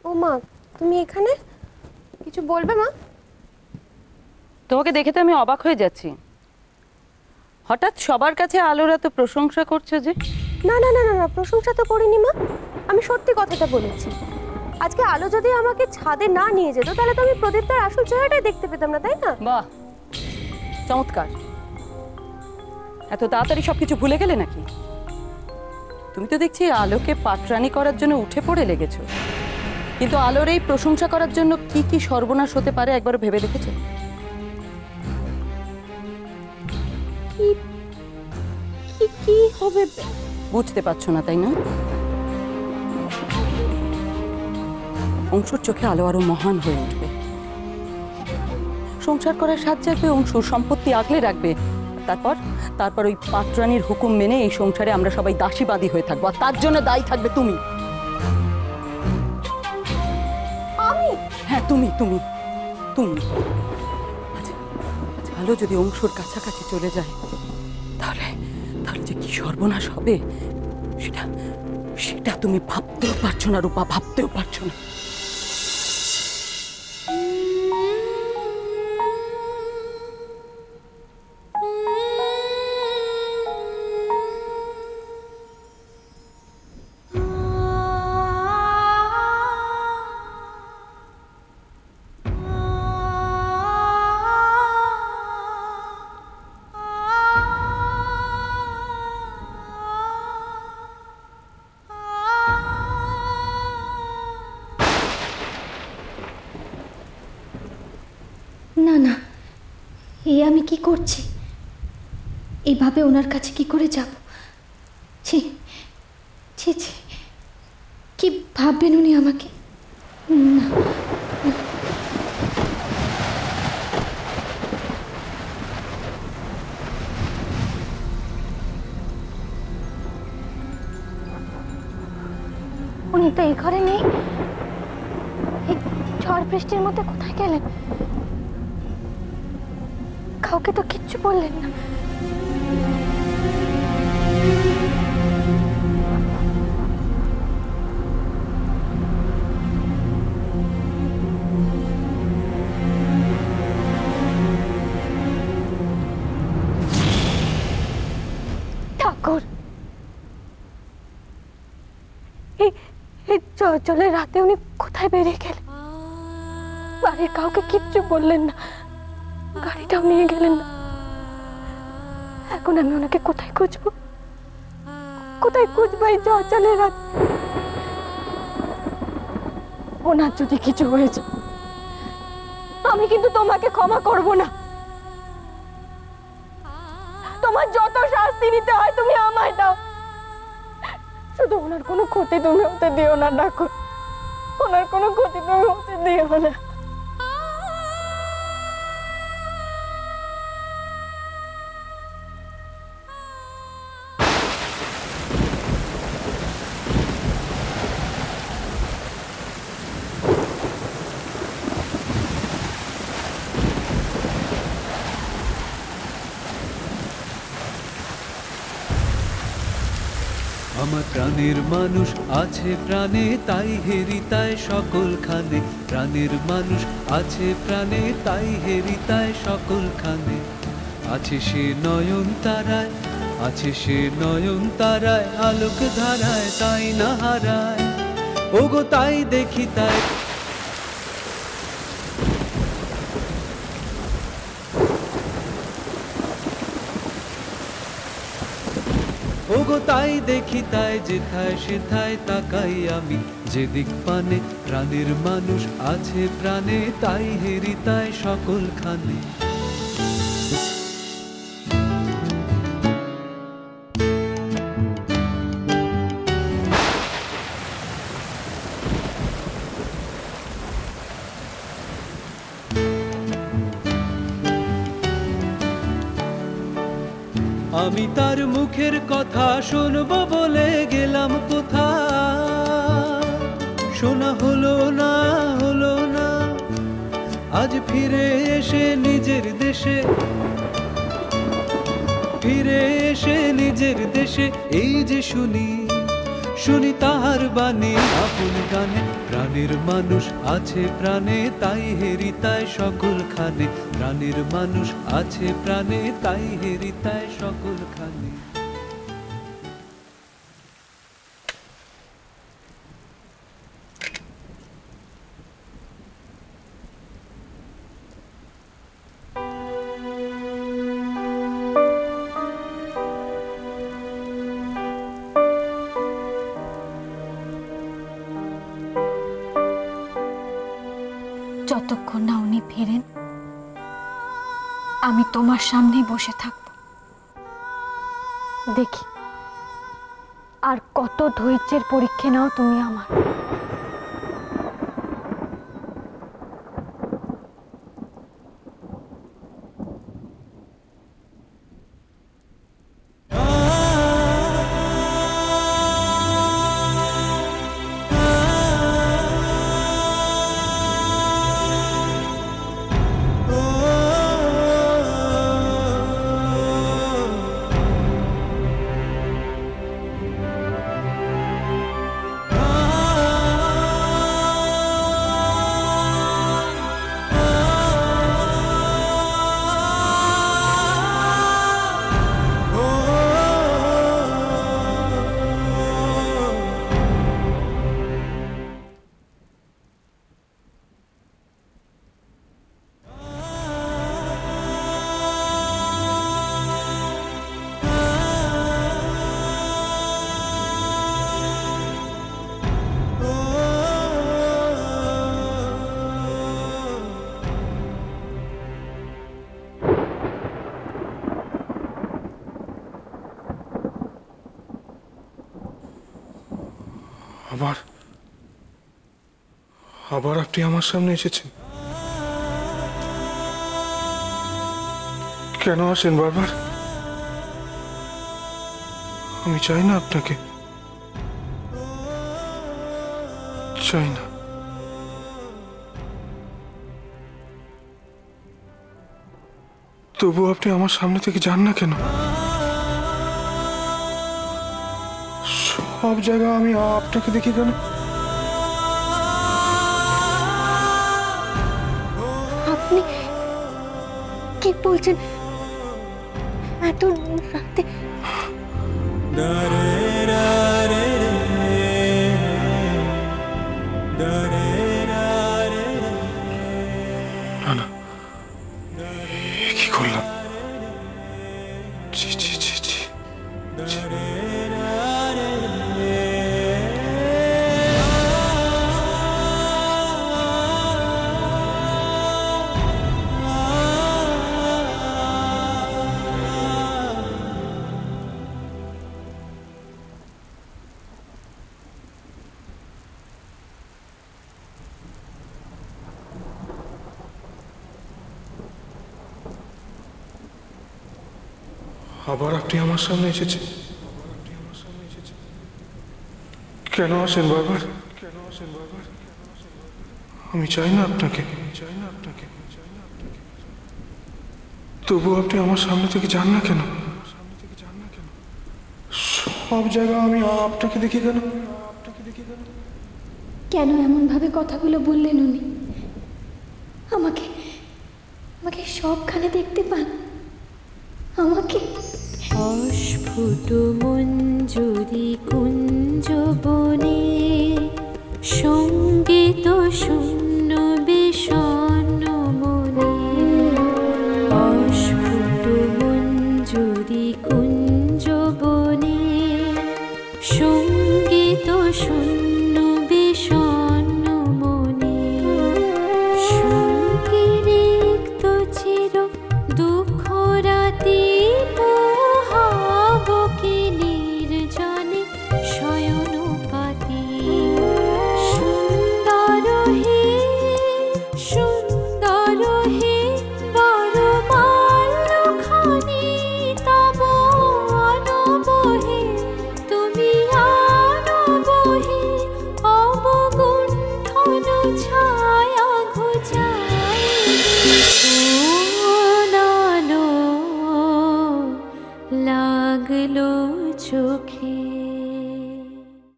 ও মা, তুমি এখানে কিছু বলবে মা? তোমাকে দেখে তো আমি অবাক হয়ে যাচ্ছি। হঠাৎ সবার কাছে আলোর এত প্রশংসা করছো যে? না না না না না, প্রশংসা তো করিনি মা, আমি সত্যি কথাটা বলেছি। আজকে আলো যদি আমাকে ছাদে না নিয়ে যেত তাহলে তো আমি প্রদীপটার আসল চেহারাটাই দেখতে পেতাম না, তাই না? বাহ, চমৎকার। এত তাড়াতাড়ি সবকিছু ভুলে গেলে নাকি? তুমি তো দেখছি আলোকে পাটরানি করার জন্য উঠে পড়ে লেগেছো, কিন্তু আলোর এই প্রশংসা করার জন্য কি কি সর্বনাশ হতে পারে একবার ভেবে দেখেছো? কি কি কি হবে বুঝতে পারছো না তাই না? অংশুর চোখে আলো আরো মহান হয়ে উঠবে। সংসার করার সাথ জাগবে, অংশুর সম্পত্তি আগলে রাখবে। তারপর ওই পাটরানির হুকুম মেনে এই সংসারে আমরা সবাই দাসীবাদী হয়ে থাকবো, আর তার জন্য দায়ী থাকবে তুমি। আমি? হ্যাঁ, তুমি তুমি তুমি আচ্ছা, আলো যদি অংশুর কাছাকাছি চলে যায় তাহলে তাহলে যে কি সর্বনাশ হবে সেটা সেটা তুমি ভাবতেও পারছো না রূপা, ভাবতেও পারছো না। না না, এই আমি কি করছি? এইভাবে ওনার কাছে কি করে যাব? ছি ছি ছি, কি ভাববেন উনি আমাকে? না, উনি তো এই ঘরে নেই। এই ঝড় বৃষ্টির মধ্যে কোথায় গেলেন? কাউকে তো কিচ্ছু বললেন না। ঠাকুর, এই চলে রাতে উনি কোথায় বেরিয়ে গেলেন? বাড়ির কাউকে কিচ্ছু বললেন না, গাড়িটাও নিয়ে গেলেন না। এখন আমি ওনাকে কোথায় খুঁজবো? কোথায় খুঁজবো এই চলে রাত? ওনার যদি কিছু হয়েছে আমি কিন্তু তোমাকে ক্ষমা করব না। তোমার যত শাস্তি নিতে হয় তুমি আমায় দাও, শুধু ওনার কোনো ক্ষতি তুমি হতে দিও না। ডাকো, ওনার কোনো ক্ষতি তুমি হতে দিও না। আমার প্রাণের মানুষ আছে প্রাণে, তাই হেরি তাই সকলখানে। প্রাণের মানুষ আছে প্রাণে, তাই হেরি তাই সকলখানে। আছে সে নয়ন তারায়, আছে সে নয়ন তারায়, আলোক ধারায় তাই না হারায়। ওগো তাই দেখি তাই, ওগো তাই দেখি তাই, যেথায় সেথায় তাকাই আমি, যেদিক পানে। প্রাণের মানুষ আছে প্রাণে, তাই হেরি তাই সকলখানে। আমি তার মুখের কথা শুনবো বলে গেলাম কোথায়, শোনা হলো না হলো না। আজ ফিরে এসে নিজের দেশে, ফিরে এসে নিজের দেশে, এই যে শুনি শুনি তাহার বাণী আপন গানে। প্রাণের মানুষ আছে প্রাণে তাই হেরিতায় সকল খানে। প্রাণের মানুষ আছে প্রাণে তাই হেরিতায় সকল খানে। যতক্ষণ না উনি ফেরেন আমি তোমার সামনেই বসে থাকব। দেখি আর কত ধৈর্যের পরীক্ষা নাও তুমি আমার। আবার আপনি আমার সামনে এসেছেন। কেন আসেন বারবার? আমি চাই না আপনাকে, চাই না। তবু আপনি আমার সামনে থেকে যান না কেন? সব জায়গায় আমি আপনাকে দেখি কেন? আপনি কি বলছেন? এত রাতে? না না, কি করলাম? জি জি জি জি। আবার আপনি আমার সামনে এসেছেন। কেন আসেন বারবার? আমি চাই না আপনাকে, তবু আপনি আমার সামনে থেকে যান না কেন? সব জায়গায় আমি আপনাকে দেখি কেন? কেন এমন ভাবে কথাগুলো বললেন উনি? আমাকে আমাকে সবখানে দেখতে পান? আমাকে অস্ফুট মঞ্জুরি কুঞ্জ বনে সঙ্গীত